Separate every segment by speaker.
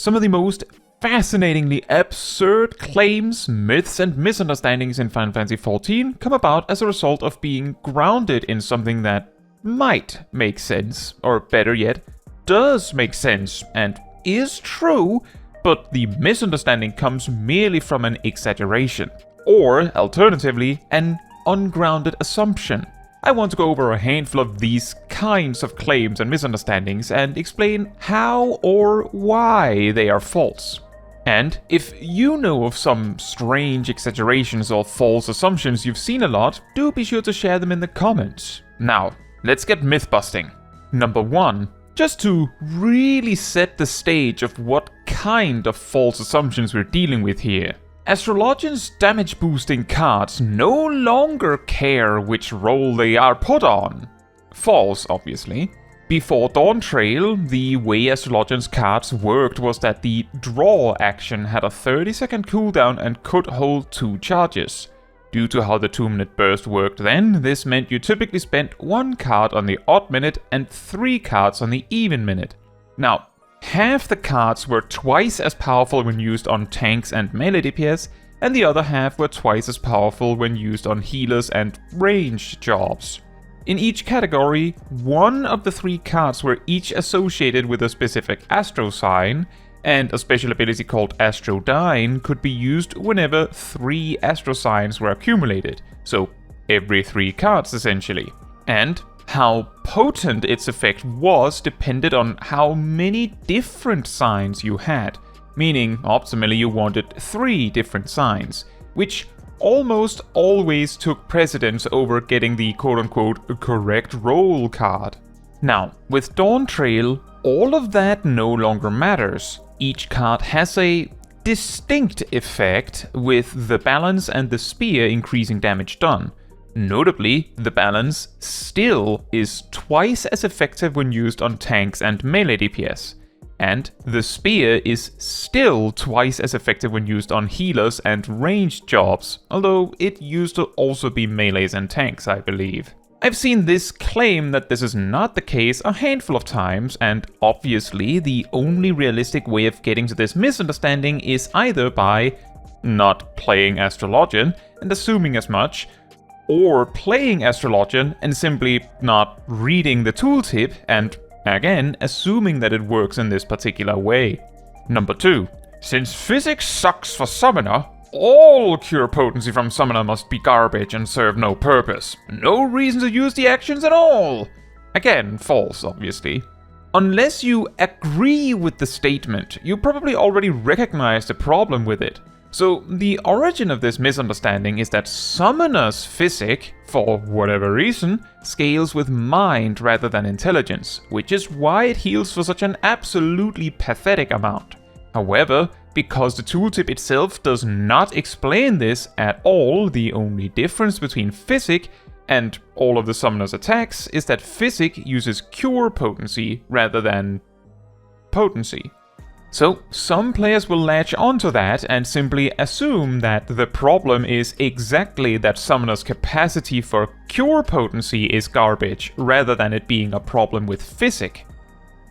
Speaker 1: Some of the most fascinatingly absurd claims, myths, and misunderstandings in Final Fantasy XIV come about as a result of being grounded in something that might make sense, or better yet, does make sense and is true, but the misunderstanding comes merely from an exaggeration, or alternatively, an ungrounded assumption. I want to go over a handful of these kinds of claims and misunderstandings and explain how or why they are false. And if you know of some strange exaggerations or false assumptions you've seen a lot, do be sure to share them in the comments. Now, let's get myth busting. Number 1. Just to really set the stage of what kind of false assumptions we're dealing with here. Astrologian's damage boosting cards no longer care which role they are put on. False, obviously. Before Dawntrail, the way Astrologian's cards worked was that the draw action had a 30-second cooldown and could hold 2 charges. Due to how the 2-minute burst worked then, this meant you typically spent 1 card on the odd minute and 3 cards on the even minute. Now, half the cards were twice as powerful when used on tanks and melee DPS, and the other half were twice as powerful when used on healers and ranged jobs. In each category, 1 of the 3 cards were each associated with a specific astro sign, and a special ability called Astrodyne could be used whenever 3 astro signs were accumulated, so every 3 cards essentially. And how potent its effect was depended on how many different signs you had, meaning optimally you wanted 3 different signs, which almost always took precedence over getting the quote-unquote correct roll card. Now, with Dawntrail, all of that no longer matters. Each card has a distinct effect, with the balance and the spear increasing damage done. Notably, the balance still is twice as effective when used on tanks and melee DPS. And the spear is still twice as effective when used on healers and ranged jobs, although it used to also be melees and tanks, I believe. I've seen this claim that this is not the case a handful of times, and obviously the only realistic way of getting to this misunderstanding is either by not playing Astrologian and assuming as much, or playing Astrologian and simply not reading the tooltip and again, assuming that it works in this particular way. Number 2. Since physics sucks for Summoner, all cure potency from Summoner must be garbage and serve no purpose. No reason to use the actions at all. Again, false, obviously. Unless you agree with the statement, you probably already recognize the problem with it. So, the origin of this misunderstanding is that Summoner's physic, for whatever reason, scales with mind rather than intelligence, which is why it heals for such an absolutely pathetic amount. However, because the tooltip itself does not explain this at all, the only difference between physic and all of the Summoner's attacks is that physic uses cure potency rather than potency. So, some players will latch onto that and simply assume that the problem is exactly that Summoner's capacity for cure potency is garbage, rather than it being a problem with physic.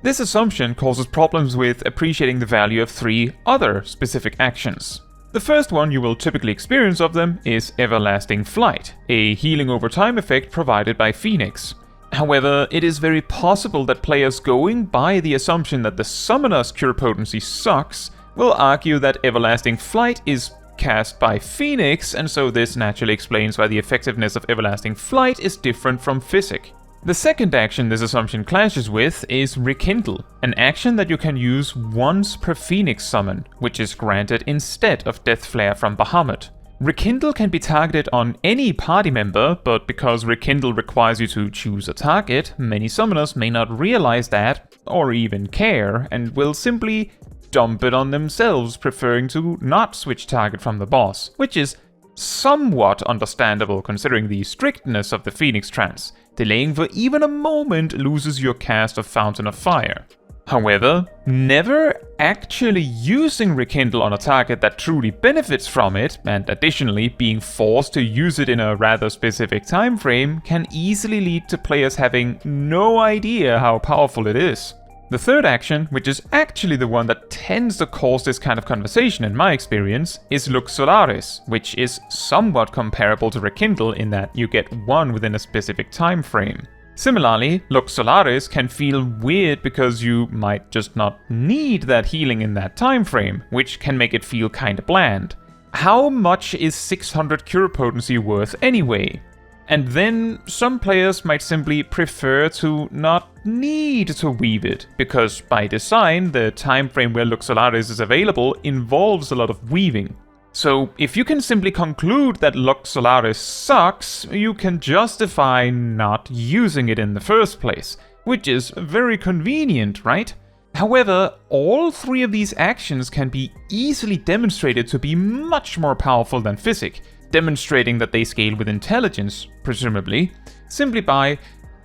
Speaker 1: This assumption causes problems with appreciating the value of 3 other specific actions. The first one you will typically experience of them is Everlasting Flight, a healing over time effect provided by Phoenix. However, it is very possible that players going by the assumption that the Summoner's cure potency sucks will argue that Everlasting Flight is cast by Phoenix, and so this naturally explains why the effectiveness of Everlasting Flight is different from Physic. The second action this assumption clashes with is Rekindle, an action that you can use once per Phoenix summon, which is granted instead of Death Flare from Bahamut. Rekindle can be targeted on any party member, but because Rekindle requires you to choose a target, many summoners may not realize that, or even care, and will simply dump it on themselves, preferring to not switch target from the boss, which is somewhat understandable considering the strictness of the Phoenix trance. Delaying for even a moment loses your cast of Fountain of Fire. However, never actually using Rekindle on a target that truly benefits from it, and additionally being forced to use it in a rather specific time frame, can easily lead to players having no idea how powerful it is. The third action, which is actually the one that tends to cause this kind of conversation in my experience, is Lux Solaris, which is somewhat comparable to Rekindle in that you get one within a specific time frame. Similarly, Lux Solaris can feel weird because you might just not need that healing in that time frame, which can make it feel kinda bland. How much is 600 cure potency worth anyway? And then some players might simply prefer to not need to weave it, because by design the time frame where Lux Solaris is available involves a lot of weaving. So if you can simply conclude that Lux Solaris sucks, you can justify not using it in the first place, which is very convenient, right? However, all three of these actions can be easily demonstrated to be much more powerful than Physic, demonstrating that they scale with intelligence, presumably, simply by,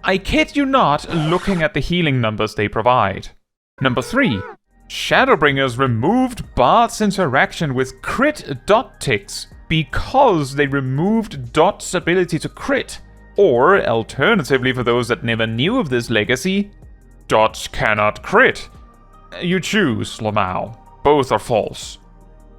Speaker 1: I kid you not, looking at the healing numbers they provide. Number 3. Shadowbringers removed Bard's interaction with crit dot ticks because they removed Dot's ability to crit. Or, alternatively for those that never knew of this legacy, Dots cannot crit. You choose, Lamau. Both are false.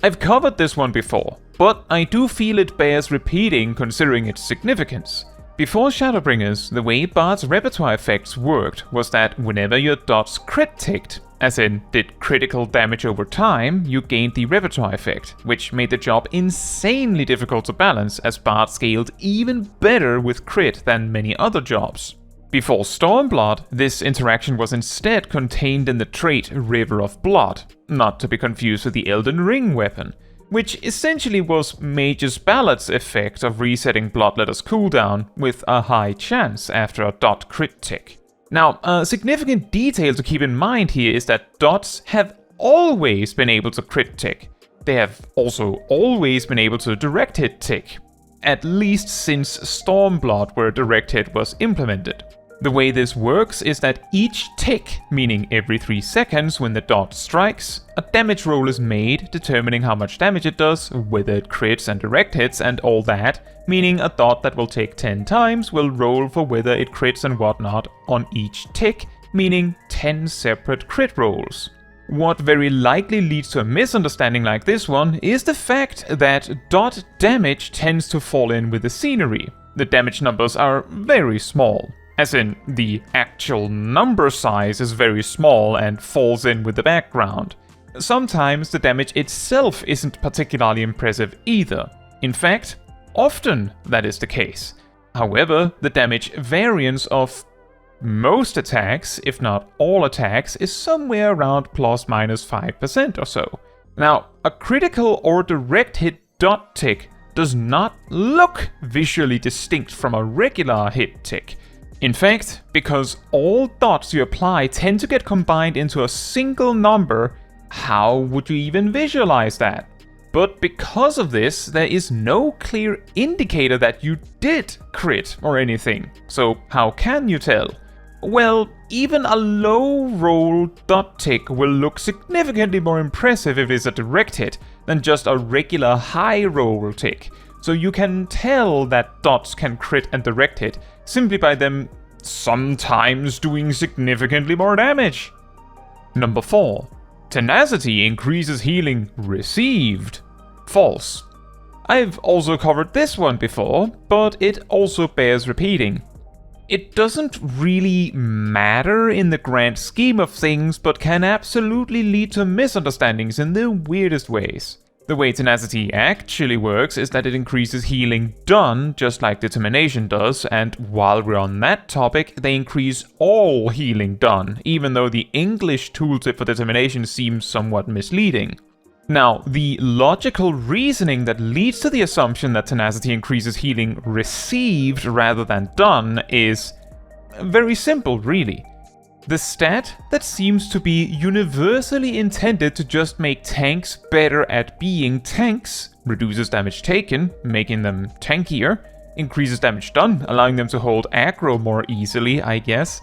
Speaker 1: I've covered this one before, but I do feel it bears repeating considering its significance. Before Shadowbringers, the way Bard's repertoire effects worked was that whenever your dots crit ticked, as in did critical damage over time, you gained the repertoire effect, which made the job insanely difficult to balance as Bard scaled even better with crit than many other jobs. Before Stormblood, this interaction was instead contained in the trait River of Blood, not to be confused with the Elden Ring weapon, which essentially was Mage's Ballad's effect of resetting Bloodletter's cooldown with a high chance after a dot crit tick. Now, a significant detail to keep in mind here is that dots have always been able to crit tick. They have also always been able to direct hit tick, at least since Stormblood where direct hit was implemented. The way this works is that each tick, meaning every 3 seconds when the dot strikes, a damage roll is made determining how much damage it does, whether it crits and direct hits and all that, meaning a dot that will take 10 times will roll for whether it crits and whatnot on each tick, meaning 10 separate crit rolls. What very likely leads to a misunderstanding like this one is the fact that dot damage tends to fall in with the scenery. The damage numbers are very small. As in, the actual number size is very small and falls in with the background. Sometimes the damage itself isn't particularly impressive either. In fact, often that is the case. However, the damage variance of most attacks, if not all attacks, is somewhere around plus minus 5% or so. Now, a critical or direct hit dot tick does not look visually distinct from a regular hit tick. In fact, because all dots you apply tend to get combined into a single number, how would you even visualize that? But because of this, there is no clear indicator that you did crit or anything. So how can you tell? Well, even a low roll dot tick will look significantly more impressive if it is a direct hit than just a regular high roll tick. So you can tell that dots can crit and direct hit simply by them sometimes doing significantly more damage. Number 4. Tenacity increases healing received. False. I've also covered this one before, but it also bears repeating. It doesn't really matter in the grand scheme of things, but can absolutely lead to misunderstandings in the weirdest ways. The way Tenacity actually works is that it increases healing done, just like Determination does, and while we're on that topic, they increase all healing done, even though the English tooltip for Determination seems somewhat misleading. Now, the logical reasoning that leads to the assumption that Tenacity increases healing received rather than done is very simple, really. The stat that seems to be universally intended to just make tanks better at being tanks, reduces damage taken, making them tankier, increases damage done, allowing them to hold aggro more easily, I guess,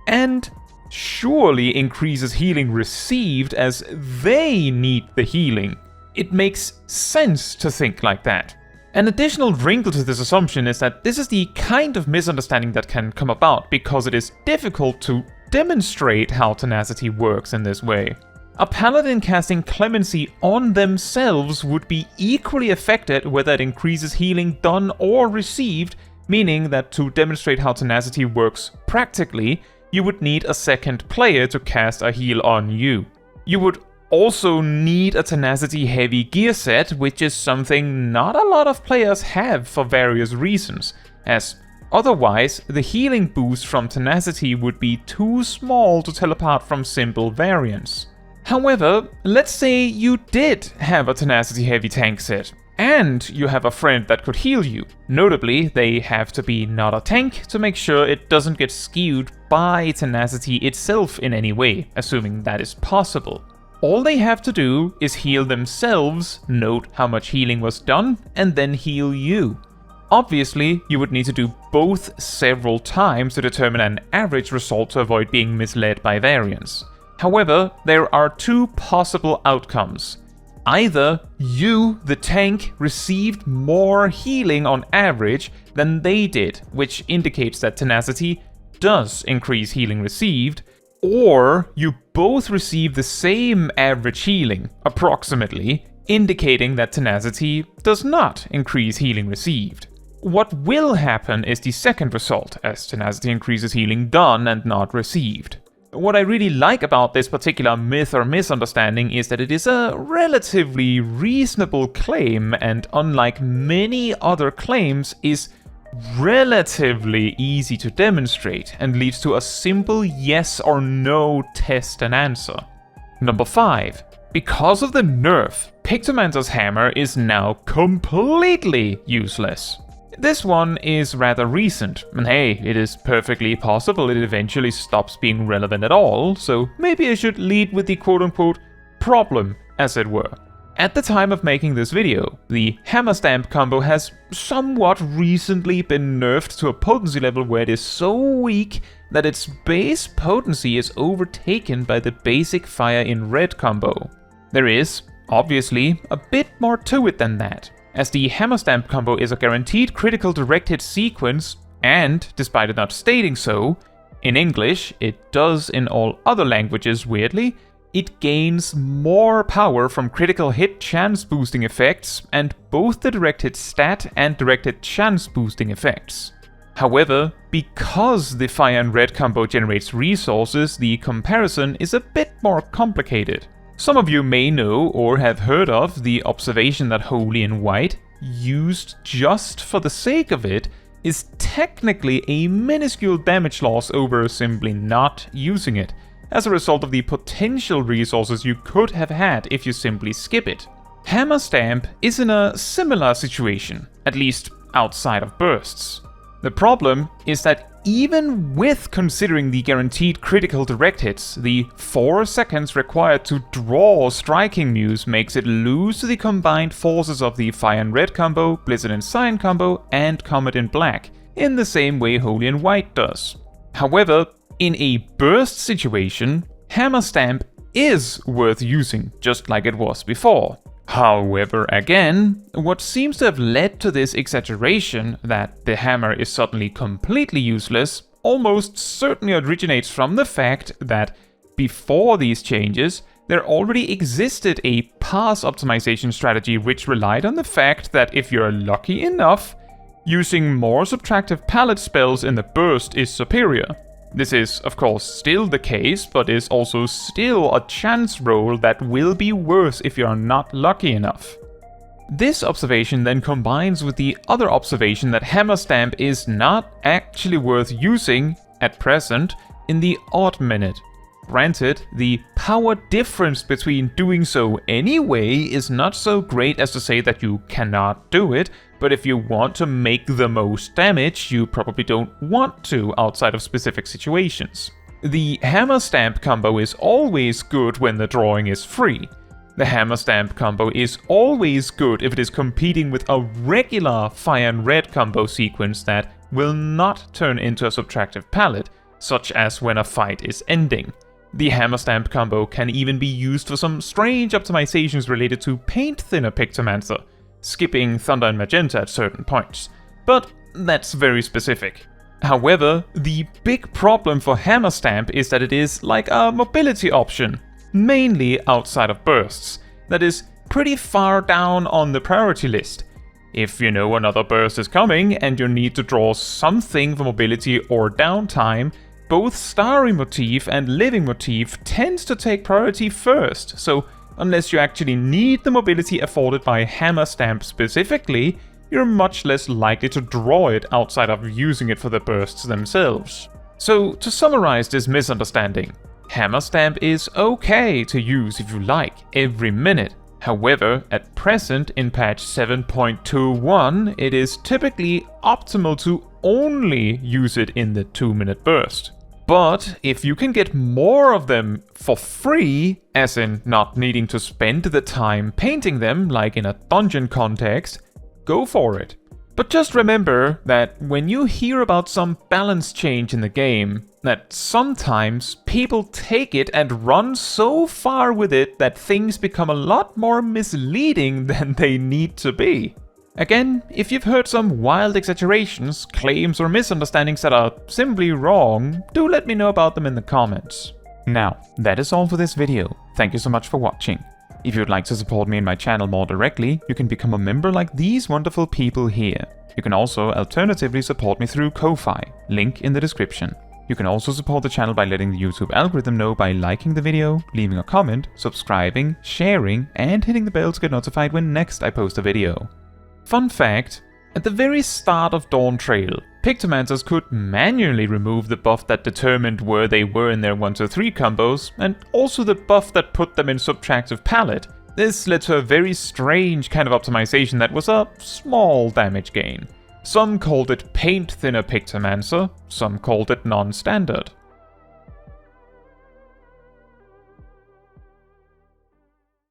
Speaker 1: and surely increases healing received as they need the healing. It makes sense to think like that. An additional wrinkle to this assumption is that this is the kind of misunderstanding that can come about because it is difficult to demonstrate how Tenacity works in this way. A paladin casting Clemency on themselves would be equally affected whether it increases healing done or received, meaning that to demonstrate how Tenacity works practically, you would need a second player to cast a heal on you. You would also need a Tenacity heavy gear set, which is something not a lot of players have for various reasons, as otherwise the healing boost from Tenacity would be too small to tell apart from simple variants. However, let's say you did have a Tenacity heavy tank set, and you have a friend that could heal you. Notably, they have to be not a tank to make sure it doesn't get skewed by Tenacity itself in any way, assuming that is possible. All they have to do is heal themselves, note how much healing was done, and then heal you. Obviously, you would need to do both several times to determine an average result to avoid being misled by variance. However, there are two possible outcomes. Either you, the tank, received more healing on average than they did, which indicates that Tenacity does increase healing received, or you both receive the same average healing, approximately, indicating that Tenacity does not increase healing received. What will happen is the second result, as Tenacity increases healing done and not received. What I really like about this particular myth or misunderstanding is that it is a relatively reasonable claim, and unlike many other claims, is relatively easy to demonstrate and leads to a simple yes or no test and answer. Number 5. Because of the nerf, Pictomancer's Hammer is now completely useless. This one is rather recent, and hey, it is perfectly possible it eventually stops being relevant at all, so maybe I should lead with the quote-unquote problem, as it were. At the time of making this video, the Hammer Stamp combo has somewhat recently been nerfed to a potency level where it is so weak that its base potency is overtaken by the basic Fire in Red combo. There is, obviously, a bit more to it than that, as the Hammer Stamp combo is a guaranteed critical direct hit sequence, and, despite it not stating so, in English, it does in all other languages weirdly, it gains more power from critical hit chance boosting effects, and both the direct hit stat and direct hit chance boosting effects. However, because the Fire and Red combo generates resources, the comparison is a bit more complicated. Some of you may know or have heard of the observation that Holy and White, used just for the sake of it, is technically a minuscule damage loss over simply not using it, as a result of the potential resources you could have had if you simply skip it. Hammer Stamp is in a similar situation, at least outside of bursts. The problem is that even with considering the guaranteed critical direct hits, the 4 seconds required to draw Striking Muse makes it lose to the combined forces of the Fire and Red combo, Blizzard and Cyan combo, and Comet in Black, in the same way Holy and White does. However, in a burst situation, Hammer Stamp is worth using, just like it was before. However, again, what seems to have led to this exaggeration, that the hammer is suddenly completely useless, almost certainly originates from the fact that before these changes, there already existed a pass optimization strategy which relied on the fact that if you're lucky enough, using more subtractive palette spells in the burst is superior. This is, of course, still the case, but is also still a chance roll that will be worse if you are not lucky enough. This observation then combines with the other observation that Hammer Stamp is not actually worth using, at present, in the odd minute. Granted, the power difference between doing so anyway is not so great as to say that you cannot do it, but if you want to make the most damage, you probably don't want to outside of specific situations. The Hammer Stamp combo is always good when the drawing is free. The Hammer Stamp combo is always good if it is competing with a regular Fire and Red combo sequence that will not turn into a subtractive palette, such as when a fight is ending. The Hammer Stamp combo can even be used for some strange optimizations related to paint thinner Pictomancer, skipping Thunder and Magenta at certain points, but that's very specific. However, the big problem for Hammer Stamp is that it is like a mobility option, mainly outside of bursts, that is pretty far down on the priority list. If you know another burst is coming and you need to draw something for mobility or downtime, both Starry Motif and Living Motif tends to take priority first, so unless you actually need the mobility afforded by Hammer Stamp specifically, you're much less likely to draw it outside of using it for the bursts themselves. So to summarize this misunderstanding, Hammer Stamp is okay to use if you like, every minute. However, at present in patch 7.21, it is typically optimal to only use it in the 2-minute burst. But if you can get more of them for free, as in not needing to spend the time painting them like in a dungeon context, go for it. But just remember that when you hear about some balance change in the game, that sometimes people take it and run so far with it that things become a lot more misleading than they need to be. Again, if you've heard some wild exaggerations, claims or misunderstandings that are simply wrong, do let me know about them in the comments. Now, that is all for this video. Thank you so much for watching. If you'd like to support me and my channel more directly, you can become a member like these wonderful people here. You can also alternatively support me through Ko-Fi, link in the description. You can also support the channel by letting the YouTube algorithm know by liking the video, leaving a comment, subscribing, sharing, and hitting the bell to get notified when next I post a video. Fun fact, at the very start of Dawntrail, Pictomancers could manually remove the buff that determined where they were in their 1-3 combos, and also the buff that put them in subtractive palette. This led to a very strange kind of optimization that was a small damage gain. Some called it Paint Thinner Pictomancer, some called it non-standard.